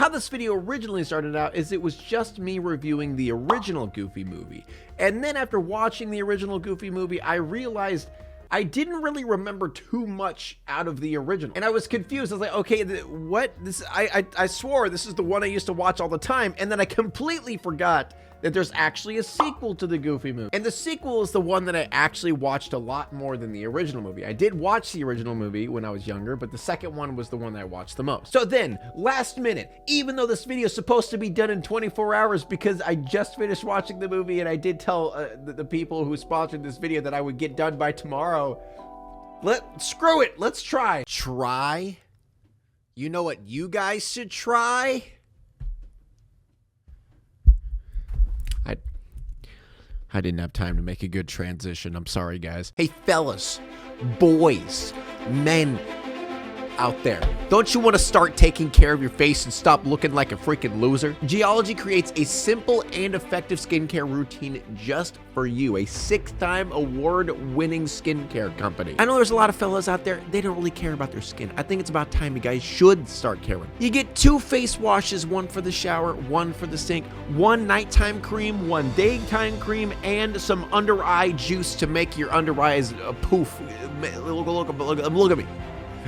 how this video originally started out is it was just me reviewing the original Goofy movie. And then after watching the original Goofy movie, I realized I didn't really remember too much out of the original. And I was confused. I was like, okay, what? I swore this is the one I used to watch all the time. And then I completely forgot that there's actually a sequel to the Goofy movie. And the sequel is the one that I actually watched a lot more than the original movie. I did watch the original movie when I was younger, but the second one was the one that I watched the most. So then, last minute, even though this video is supposed to be done in 24 hours because I just finished watching the movie and I did tell the people who sponsored this video that I would get done by tomorrow, screw it, let's try. Try? You know what you guys should try? I didn't have time to make a good transition. I'm sorry, guys. Hey, fellas, boys, men out there, don't you want to start taking care of your face and stop looking like a freaking loser? Geology creates a simple and effective skincare routine just for you, a 6-time award-winning skincare company. I know there's a lot of fellas out there, they don't really care about their skin. I think it's about time you guys should start caring. You get 2 face washes, one for the shower, one for the sink, 1 nighttime cream, 1 daytime cream, and some under eye juice to make your under eyes poof. Look at me.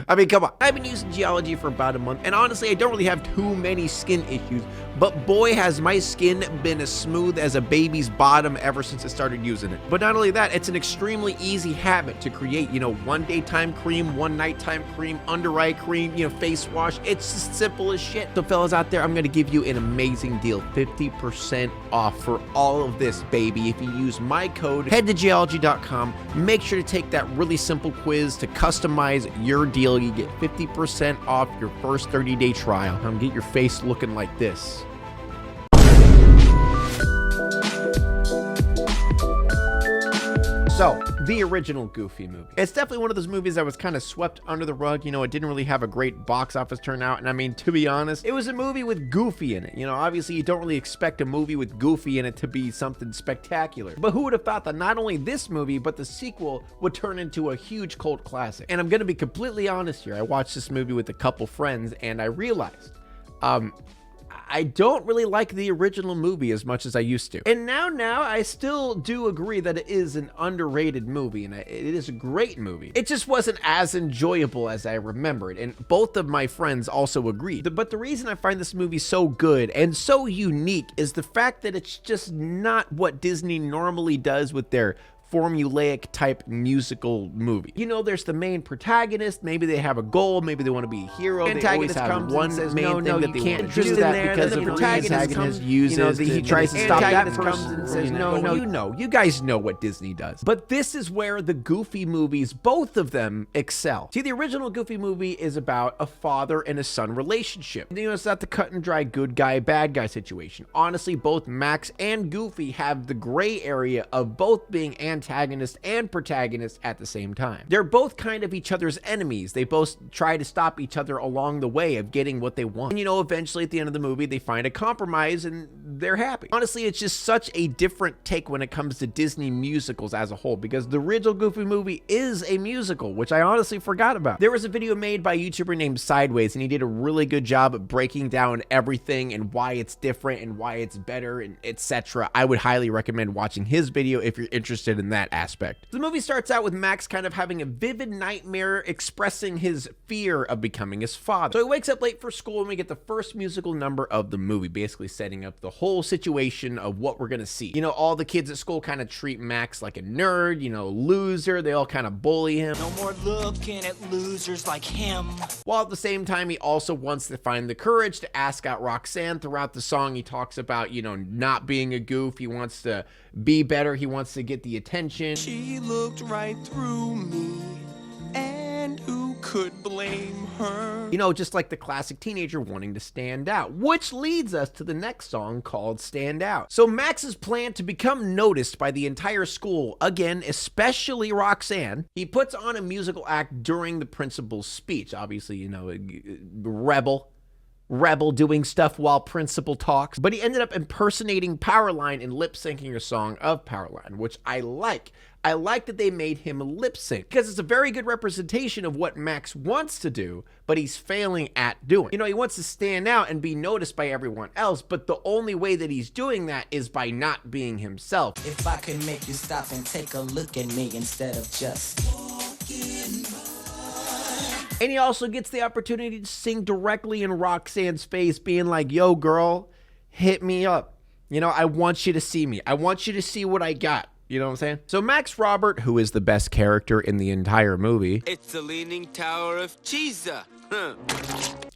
I mean, come on. I've been using Geology for about a month, and honestly, I don't really have too many skin issues, but boy, has my skin been as smooth as a baby's bottom ever since I started using it. But not only that, it's an extremely easy habit to create, 1 daytime cream, 1 nighttime cream, under eye cream, face wash. It's just simple as shit. So fellas out there, I'm going to give you an amazing deal, 50% off for all of this, baby. If you use my code, head to geology.com, make sure to take that really simple quiz to customize your deal. You get 50% off your first 30-day trial. Get your face looking like this. So, the original Goofy movie. It's definitely one of those movies that was kind of swept under the rug. It didn't really have a great box office turnout. And I mean, to be honest, it was a movie with Goofy in it. Obviously, you don't really expect a movie with Goofy in it to be something spectacular. But who would have thought that not only this movie, but the sequel would turn into a huge cult classic? And I'm going to be completely honest here. I watched this movie with a couple friends, and I realized, I don't really like the original movie as much as I used to. And now I still do agree that it is an underrated movie, and it is a great movie. It just wasn't as enjoyable as I remembered, and both of my friends also agreed. But the reason I find this movie so good and so unique is the fact that it's just not what Disney normally does with their formulaic type musical movie. There's the main protagonist, maybe they have a goal, maybe they want to be a hero. Antagonist comes one and says, main no, thing that you they can't want to do do that because the the protagonist uses he tries to stop that person and says, no, you guys know what Disney does. But this is where the Goofy movies, both of them, excel. See, the original Goofy movie is about a father and a son relationship. It's not the cut and dry good guy, bad guy situation. Honestly, both Max and Goofy have the gray area of both being antagonist and protagonist at the same time. They're both kind of each other's enemies. They both try to stop each other along the way of getting what they want. And eventually at the end of the movie, they find a compromise and they're happy. Honestly, it's just such a different take when it comes to Disney musicals as a whole, because the original Goofy movie is a musical, which I honestly forgot about. There was a video made by a YouTuber named Sideways, and he did a really good job of breaking down everything and why it's different and why it's better and etc. I would highly recommend watching his video if you're interested in that aspect. The movie starts out with Max kind of having a vivid nightmare expressing his fear of becoming his father. So he wakes up late for school and we get the first musical number of the movie, basically setting up the whole situation of what we're gonna see. All the kids at school kind of treat Max like a nerd, loser. They all kind of bully him. No more looking at losers like him. While at the same time, he also wants to find the courage to ask out Roxanne. Throughout the song, he talks about, not being a goof. He wants to be better. He wants to get the attention. She looked right through me, and who could blame her? Just like the classic teenager wanting to stand out, which leads us to the next song called Stand Out. So Max's plan to become noticed by the entire school, again, especially Roxanne, he puts on a musical act during the principal's speech. Obviously, rebel rebel doing stuff while Principal talks, but he ended up impersonating Powerline and lip syncing a song of Powerline, which I like. I like that they made him lip sync because it's a very good representation of what Max wants to do, but he's failing at doing. You know, he wants to stand out and be noticed by everyone else, but the only way that he's doing that is by not being himself. If I could make you stop and take a look at me instead of just walking by. And he also gets the opportunity to sing directly in Roxanne's face, being like, yo, girl, hit me up. You know, I want you to see me. I want you to see what I got. You know what I'm saying? So Max Robert, who is the best character in the entire movie, it's the Leaning Tower of Cheesa.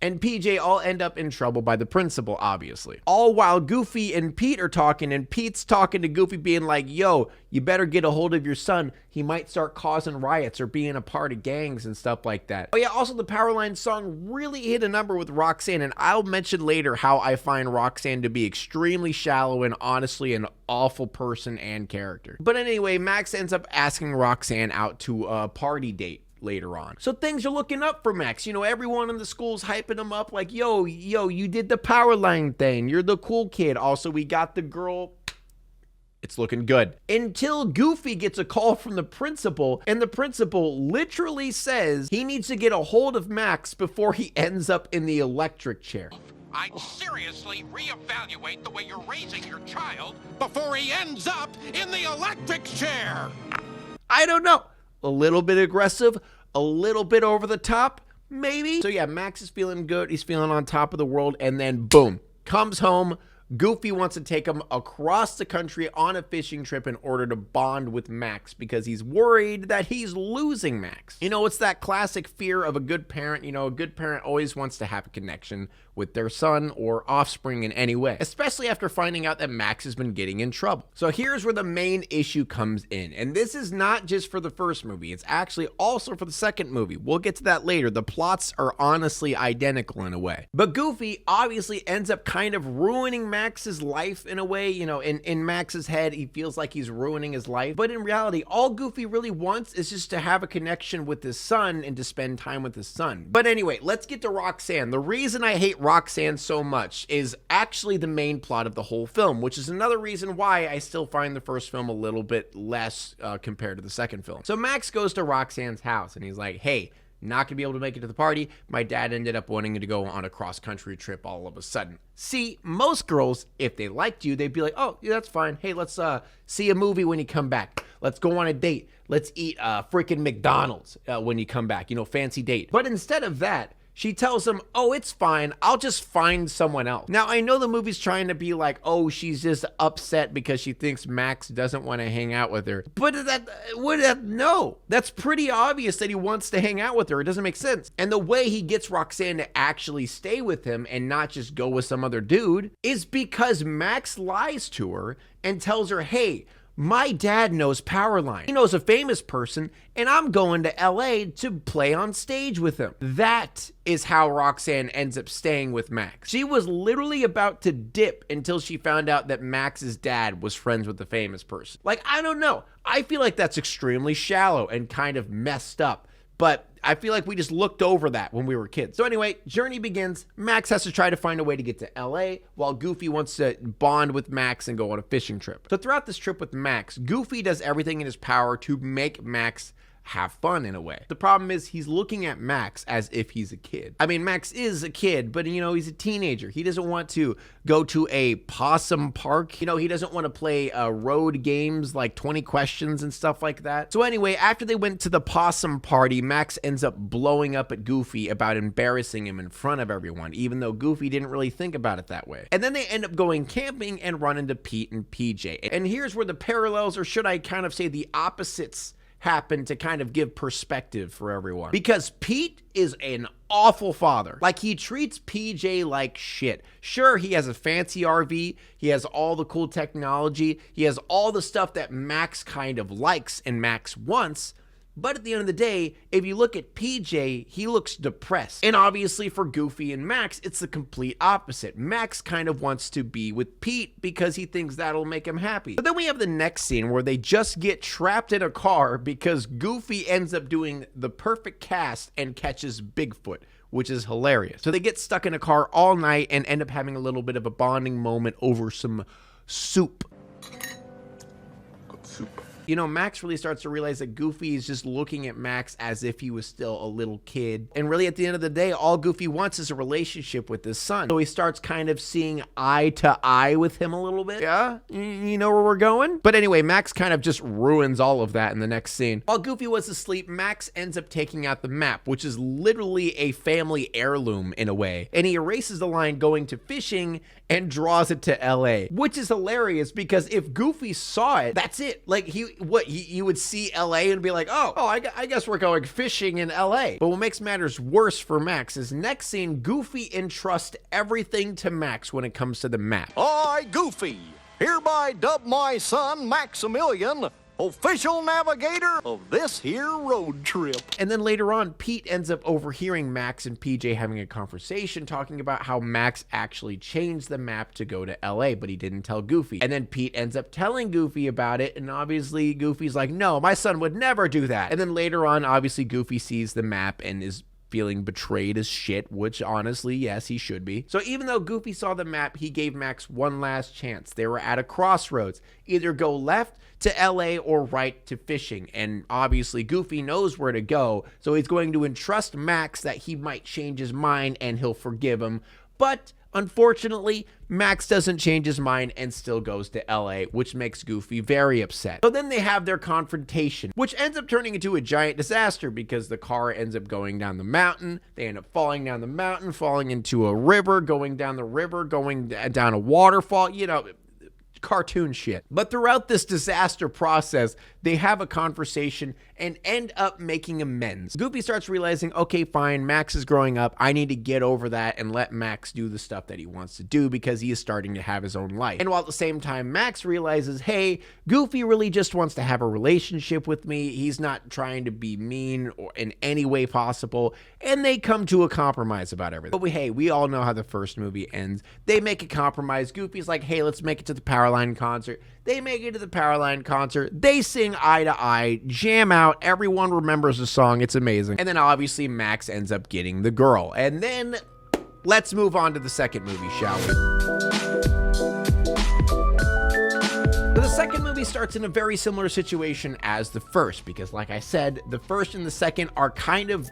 and PJ all end up in trouble by the principal, obviously. All while Goofy and Pete are talking, and Pete's talking to Goofy being like, yo, you better get a hold of your son. He might start causing riots or being a part of gangs and stuff like that. Oh yeah, also the Powerline song really hit a number with Roxanne, and I'll mention later how I find Roxanne to be extremely shallow and honestly an awful person and character. But anyway, Max ends up asking Roxanne out to a party date later on. So things are looking up for Max. You know, everyone in the school's hyping him up like, yo, you did the Powerline thing. You're the cool kid. Also, we got the girl. It's looking good. Until Goofy gets a call from the principal, and the principal literally says he needs to get a hold of Max before he ends up in the electric chair. I'd seriously reevaluate the way you're raising your child before he ends up in the electric chair. I don't know. A little bit aggressive, a little bit over the top, maybe. So yeah, Max is feeling good. He's feeling on top of the world, and then boom, comes home. Goofy wants to take him across the country on a fishing trip in order to bond with Max because he's worried that he's losing Max. You know, it's that classic fear of a good parent. You know, a good parent always wants to have a connection with their son or offspring in any way, especially after finding out that Max has been getting in trouble. So here's where the main issue comes in. And this is not just for the first movie. It's actually also for the second movie. We'll get to that later. The plots are honestly identical in a way. But Goofy obviously ends up kind of ruining Max's life in a way. You know, in Max's head, he feels like he's ruining his life. But in reality, all Goofy really wants is just to have a connection with his son and to spend time with his son. But anyway, let's get to Roxanne. The reason I hate Roxanne so much is actually the main plot of the whole film, which is another reason why I still find the first film a little bit less compared to the second film. So Max goes to Roxanne's house and he's like, hey, not gonna be able to make it to the party. My dad ended up wanting to go on a cross-country trip all of a sudden. See, most girls, if they liked you, they'd be like, oh, yeah, that's fine. Hey, let's see a movie when you come back. Let's go on a date. Let's eat freaking McDonald's when you come back. You know, fancy date. But instead of that, she tells him, oh, it's fine. I'll just find someone else. Now, I know the movie's trying to be like, oh, she's just upset because she thinks Max doesn't want to hang out with her. But no, that's pretty obvious that he wants to hang out with her. It doesn't make sense. And the way he gets Roxanne to actually stay with him and not just go with some other dude is because Max lies to her and tells her, hey, my dad knows Powerline. He knows a famous person, and I'm going to LA to play on stage with him. That is how Roxanne ends up staying with Max. She was literally about to dip until she found out that Max's dad was friends with the famous person. Like, I don't know. I feel like that's extremely shallow and kind of messed up. But I feel like we just looked over that when we were kids. So anyway, journey begins. Max has to try to find a way to get to LA while Goofy wants to bond with Max and go on a fishing trip. So throughout this trip with Max, Goofy does everything in his power to make Max have fun in a way. The problem is he's looking at Max as if he's a kid. I mean, Max is a kid, but you know, he's a teenager. He doesn't want to go to a possum park. You know, he doesn't want to play road games like 20 questions and stuff like that. So anyway, after they went to the possum party, Max ends up blowing up at Goofy about embarrassing him in front of everyone, even though Goofy didn't really think about it that way. And then they end up going camping and run into Pete and PJ. And here's where the parallels, or should I kind of say the opposites, happen to kind of give perspective for everyone. Because Pete is an awful father. Like, he treats PJ like shit. Sure, he has a fancy RV. He has all the cool technology. He has all the stuff that Max kind of likes and Max wants. But at the end of the day, if you look at PJ, he looks depressed. And obviously for Goofy and Max, it's the complete opposite. Max kind of wants to be with Pete because he thinks that'll make him happy. But then we have the next scene where they just get trapped in a car because Goofy ends up doing the perfect cast and catches Bigfoot, which is hilarious. So they get stuck in a car all night and end up having a little bit of a bonding moment over some soup. You know, Max really starts to realize that Goofy is just looking at Max as if he was still a little kid. And really, at the end of the day, all Goofy wants is a relationship with his son. So he starts kind of seeing eye to eye with him a little bit. Yeah? You know where we're going? But anyway, Max kind of just ruins all of that in the next scene. While Goofy was asleep, Max ends up taking out the map, which is literally a family heirloom in a way. And he erases the line going to fishing and draws it to LA, which is hilarious because if Goofy saw it, that's it. Like, he would see LA and be like, oh, I guess we're going fishing in LA. But what makes matters worse for Max is next scene, Goofy entrusts everything to Max when it comes to the map. I, Goofy, hereby dub my son Maximilian official navigator of this here road trip. And then later on, Pete ends up overhearing Max and PJ having a conversation talking about how Max actually changed the map to go to LA, but he didn't tell Goofy. And then Pete ends up telling Goofy about it, and obviously Goofy's like, no, my son would never do that. And then later on, obviously Goofy sees the map and is feeling betrayed as shit, which honestly, yes, he should be. So even though Goofy saw the map, he gave Max one last chance. They were at a crossroads. Either go left to LA or right to fishing. And obviously Goofy knows where to go, so he's going to entrust Max that he might change his mind and he'll forgive him. But unfortunately, Max doesn't change his mind and still goes to LA, which makes Goofy very upset. So then they have their confrontation, which ends up turning into a giant disaster because the car ends up going down the mountain. They end up falling down the mountain, falling into a river, going down the river, going down a waterfall, you know, cartoon shit. But throughout this disaster process, they have a conversation and end up making amends. Goofy starts realizing, okay, fine, Max is growing up. I need to get over that and let Max do the stuff that he wants to do because he is starting to have his own life. And while at the same time, Max realizes, hey, Goofy really just wants to have a relationship with me. He's not trying to be mean or in any way possible. And they come to a compromise about everything. But hey, we all know how the first movie ends. They make a compromise. Goofy's like, hey, let's make it to the Powerline concert. They make it to the Powerline concert. They sing Eye to Eye, jam out. Everyone remembers the song. It's amazing. And then obviously Max ends up getting the girl. And then let's move on to the second movie, shall we? So the second movie starts in a very similar situation as the first because, like I said, the first and the second are kind of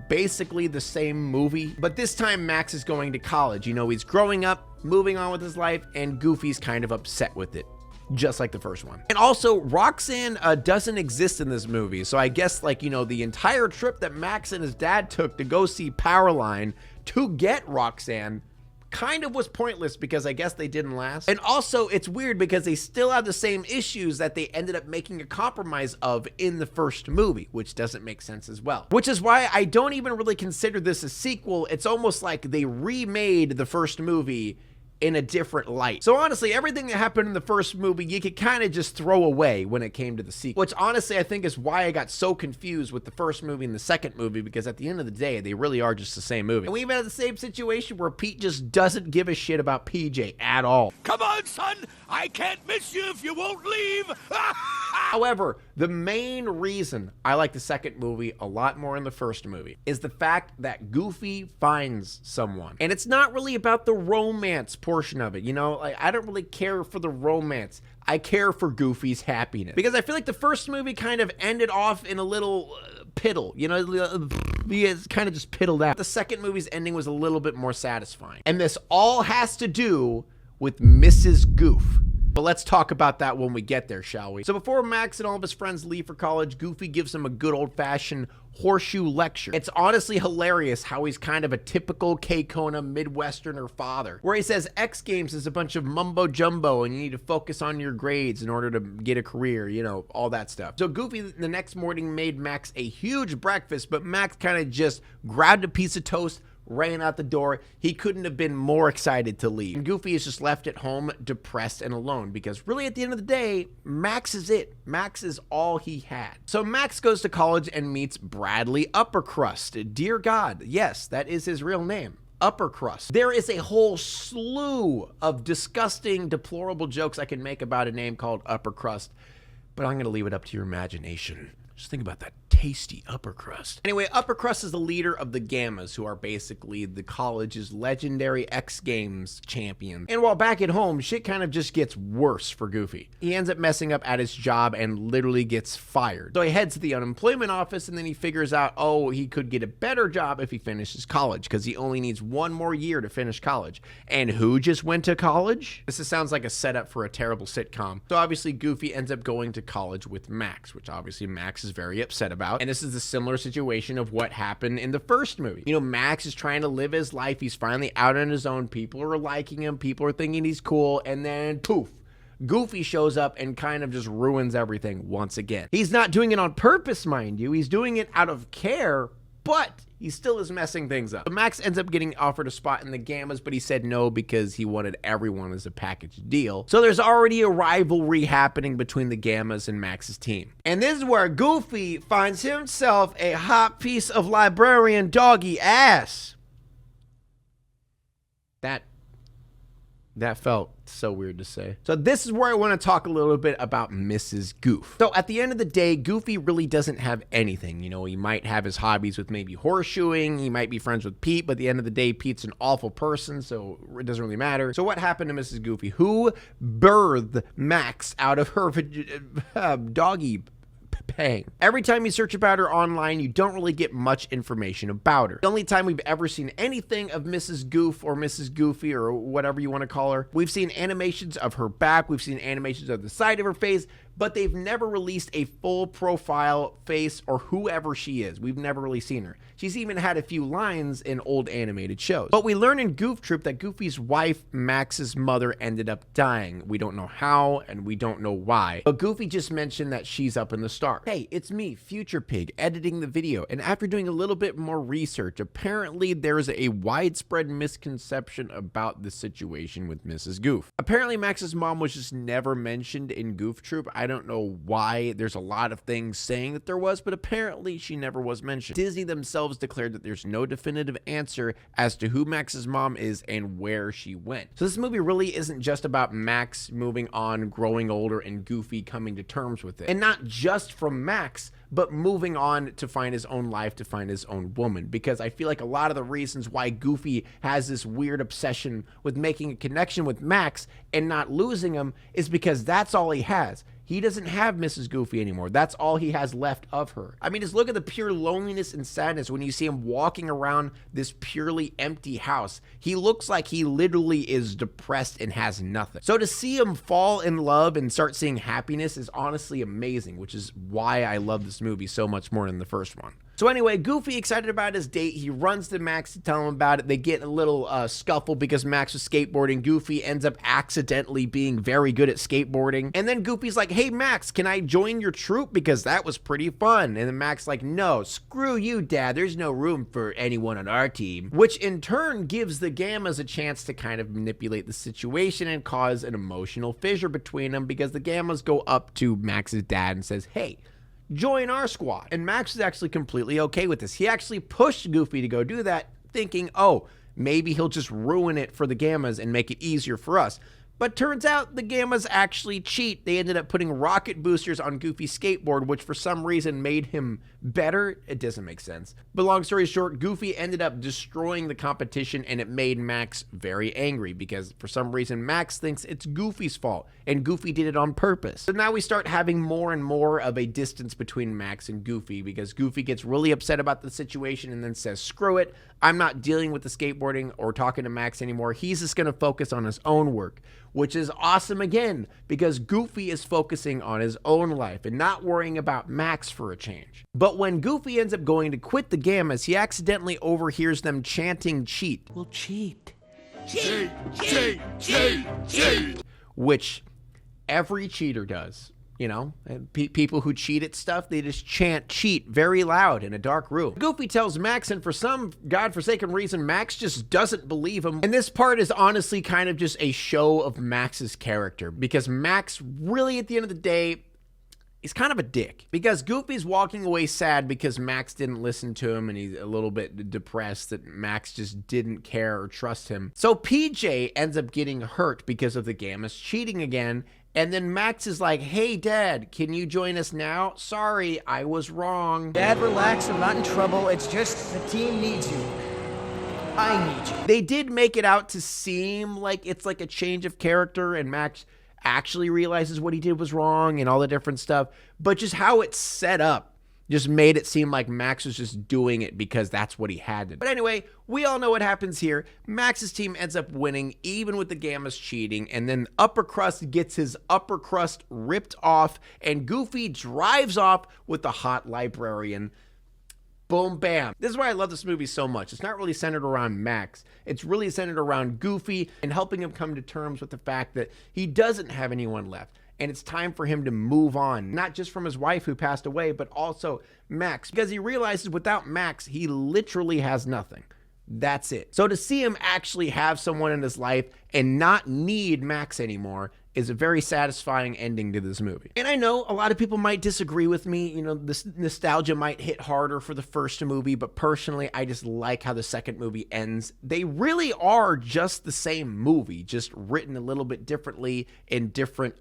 basically the same movie, but this time Max is going to college. You know, he's growing up, moving on with his life, and Goofy's kind of upset with it, just like the first one. And also, Roxanne doesn't exist in this movie, so I guess, like, you know, the entire trip that Max and his dad took to go see Powerline to get Roxanne kind of was pointless because I guess they didn't last. And also, it's weird because they still have the same issues that they ended up making a compromise of in the first movie, which doesn't make sense as well. Which is why I don't even really consider this a sequel. It's almost like they remade the first movie in a different light. So honestly, everything that happened in the first movie, you could kind of just throw away when it came to the sequel, which honestly I think is why I got so confused with the first movie and the second movie, because at the end of the day, they really are just the same movie. And we even had the same situation where Pete just doesn't give a shit about PJ at all. Come on, son! I can't miss you if you won't leave! However, the main reason I like the second movie a lot more than the first movie is the fact that Goofy finds someone. And it's not really about the romance portion of it, you know? Like, I don't really care for the romance. I care for Goofy's happiness. Because I feel like the first movie kind of ended off in a little piddle, you know? It's kind of just piddled out. The second movie's ending was a little bit more satisfying. And this all has to do with Mrs. Goof. But let's talk about that when we get there, shall we? So before Max and all of his friends leave for college, Goofy gives him a good old-fashioned horseshoe lecture. It's honestly hilarious how he's kind of a typical K-Kona Midwesterner father, where he says X Games is a bunch of mumbo-jumbo and you need to focus on your grades in order to get a career, you know, all that stuff. So Goofy the next morning made Max a huge breakfast, but Max kind of just grabbed a piece of toast, ran out the door. He couldn't have been more excited to leave. And Goofy is just left at home, depressed and alone, because really at the end of the day, Max is it. Max is all he had. So Max goes to college and meets Bradley Uppercrust. Dear God, yes, that is his real name. Uppercrust. There is a whole slew of disgusting, deplorable jokes I can make about a name called Uppercrust, but I'm going to leave it up to your imagination. Just think about that tasty upper crust. Anyway, upper crust is the leader of the Gammas, who are basically the college's legendary X Games champions. And while back at home, shit kind of just gets worse for Goofy. He ends up messing up at his job and literally gets fired. So he heads to the unemployment office, and then he figures out, oh, he could get a better job if he finishes college, because he only needs one more year to finish college. And who just went to college? This sounds like a setup for a terrible sitcom. So obviously Goofy ends up going to college with Max, which obviously Max is very upset about. And this is a similar situation of what happened in the first movie. You know, Max is trying to live his life. He's finally out on his own. People are liking him. People are thinking he's cool. And then poof, Goofy shows up and kind of just ruins everything once again. He's not doing it on purpose, mind you. He's doing it out of care, but he still is messing things up. Max ends up getting offered a spot in the Gammas, but he said no because he wanted everyone as a package deal. So there's already a rivalry happening between the Gammas and Max's team. And this is where Goofy finds himself a hot piece of librarian doggy ass. That felt so weird to say. So this is where I want to talk a little bit about Mrs. Goof. So at the end of the day, Goofy really doesn't have anything. You know, he might have his hobbies with maybe horseshoeing. He might be friends with Pete, but at the end of the day, Pete's an awful person, so it doesn't really matter. So what happened to Mrs. Goofy? Who birthed Max out of her doggy pang? Every time you search about her online, you don't really get much information about her. The only time we've ever seen anything of Mrs. Goof or Mrs. Goofy or whatever you want to call her, we've seen animations of her back, we've seen animations of the side of her face, but they've never released a full profile face or whoever she is. We've never really seen her. She's even had a few lines in old animated shows. But we learn in Goof Troop that Goofy's wife, Max's mother, ended up dying. We don't know how and we don't know why. But Goofy just mentioned that she's up in the stars. Hey, it's me, Future Pig, editing the video. And after doing a little bit more research, apparently there's a widespread misconception about the situation with Mrs. Goof. Apparently Max's mom was just never mentioned in Goof Troop. I don't know why. There's a lot of things saying that there was, but apparently she never was mentioned. Disney themselves declared that there's no definitive answer as to who Max's mom is and where she went. So this movie really isn't just about Max moving on, growing older, and Goofy coming to terms with it. And not just from Max, but moving on to find his own life, to find his own woman. Because I feel like a lot of the reasons why Goofy has this weird obsession with making a connection with Max and not losing him is because that's all he has. He doesn't have Mrs. Goofy anymore. That's all he has left of her. I mean, just look at the pure loneliness and sadness when you see him walking around this purely empty house. He looks like he literally is depressed and has nothing. So to see him fall in love and start seeing happiness is honestly amazing, which is why I love this movie so much more than the first one. So anyway, Goofy excited about his date. He runs to Max to tell him about it. They get a little scuffle because Max was skateboarding. Goofy ends up accidentally being very good at skateboarding. And then Goofy's like, hey, Max, can I join your troupe? Because that was pretty fun. And then Max like, no, screw you, Dad. There's no room for anyone on our team. Which in turn gives the Gammas a chance to kind of manipulate the situation and cause an emotional fissure between them, because the Gammas go up to Max's dad and says, hey, join our squad. And Max is actually completely okay with this. He actually pushed Goofy to go do that, thinking, oh, maybe he'll just ruin it for the Gammas and make it easier for us. But turns out the Gammas actually cheat. They ended up putting rocket boosters on Goofy's skateboard, which for some reason made him better. It doesn't make sense. But long story short, Goofy ended up destroying the competition, and it made Max very angry because for some reason Max thinks it's Goofy's fault and Goofy did it on purpose. So now we start having more and more of a distance between Max and Goofy because Goofy gets really upset about the situation and then says, screw it, I'm not dealing with the skateboarding or talking to Max anymore. He's just going to focus on his own work, which is awesome again because Goofy is focusing on his own life and not worrying about Max for a change. But when Goofy ends up going to quit the Gammas, he accidentally overhears them chanting cheat. We'll cheat. Cheat, cheat, cheat, cheat. Which every cheater does. You know, people who cheat at stuff, they just chant cheat very loud in a dark room. Goofy tells Max, and for some godforsaken reason, Max just doesn't believe him. And this part is honestly kind of just a show of Max's character, because Max really, at the end of the day, he's kind of a dick. Because Goofy's walking away sad because Max didn't listen to him, and he's a little bit depressed that Max just didn't care or trust him. So PJ ends up getting hurt because of the Gammas cheating again, And then Max is like, hey, Dad, can you join us now? Sorry, I was wrong. Dad, relax. I'm not in trouble. It's just the team needs you. I need you. They did make it out to seem like it's like a change of character and Max actually realizes what he did was wrong and all the different stuff. But just how it's set up just made it seem like Max was just doing it because that's what he had to do. But anyway, we all know what happens here. Max's team ends up winning, even with the Gammas cheating, and then Upper Crust gets his upper crust ripped off, and Goofy drives off with the hot librarian. Boom, bam. This is why I love this movie so much. It's not really centered around Max. It's really centered around Goofy and helping him come to terms with the fact that he doesn't have anyone left. And it's time for him to move on, not just from his wife who passed away, but also Max, because he realizes without Max, he literally has nothing. That's it. So to see him actually have someone in his life and not need Max anymore is a very satisfying ending to this movie. And I know a lot of people might disagree with me. You know, this nostalgia might hit harder for the first movie, but personally, I just like how the second movie ends. They really are just the same movie, just written a little bit differently in different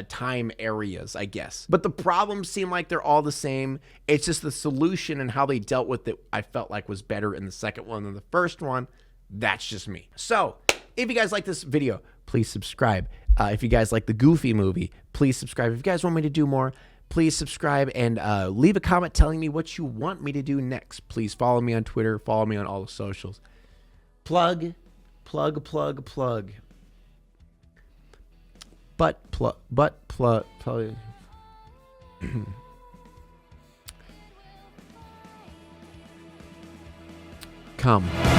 time areas, I guess. But the problems seem like they're all the same. It's just the solution and how they dealt with it, I felt like was better in the second one than the first one. That's just me. So, if you guys like this video, please subscribe. If you guys like the Goofy movie, please subscribe. If you guys want me to do more, please subscribe and leave a comment telling me what you want me to do next. Please follow me on Twitter. Follow me on all the socials. Plug. Come.